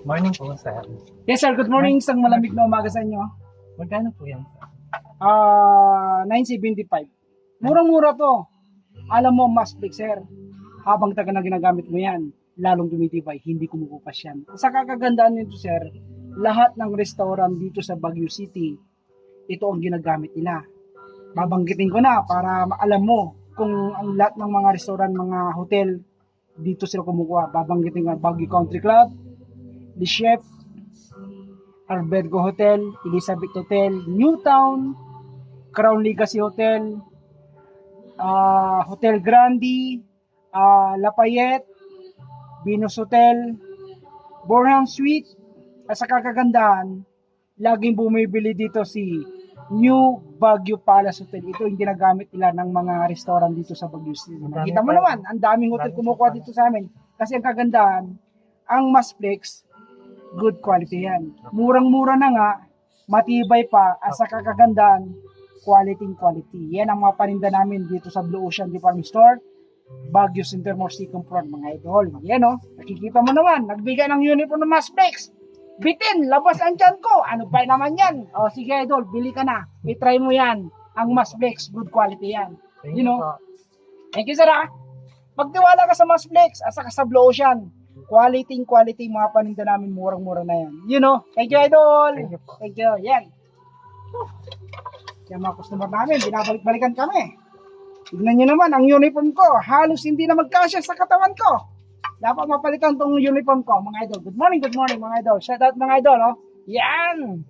Morning po, sir. Yes sir, good morning. Isang malamig na umaga sa inyo. Magkano po yan, sir? 975. Murang-mura to. Alam mo, mas big sir. Habang taga na ginagamit mo yan, lalong tumitibay, hindi kumukupas yan. Sa kakagandaan nito sir, lahat ng restaurant dito sa Baguio City, ito ang ginagamit nila. Babanggitin ko na para alam mo kung ang lahat ng mga restaurant, mga hotel, dito sila kumukuha. Babanggitin ko Baguio Country Club, The Chef, Albergo Hotel, Elizabeth Hotel, Newtown, Crown Legacy Hotel, Hotel Grande, Lafayette, Venus Hotel, Bornholm Suite, at sa kakagandahan, laging bumibili dito si New Baguio Palace Hotel. Ito yung ginagamit nila ng mga restaurant dito sa Baguio City. Nakita mo naman, ang daming hotel kumukuha dito sa amin. Kasi ang kagandahan, ang Masplex, good quality yan. Murang-mura na nga, matibay pa, at sa kakagandahan, quality. Yan ang mga paninda namin dito sa Blue Ocean Department Store, Baguio Center More Second Floor, mga idol. Yan o, nakikita mo naman, nagbigay ng uniform ng Masplex. Bitin, labas ang tiyan ko. Ano ba naman yan? O sige idol, bili ka na. I-try mo yan. Ang Masplex, good quality yan. You know? Thank you sir ha. Magtiwala ka sa Masplex at saka sa Blue Ocean. Quality mga paninda namin, murang-mura na yan. You know? Thank you idol. Thank you. Yan. Kaya mga customer namin, binabalik-balikan kami. Tignan nyo naman, ang uniform ko, halos hindi na magkasya sa katawan ko. Dapat mapalitan tong uniform ko, mga idol. Good morning, mga idol. Shout out mga idol, oh. Yan!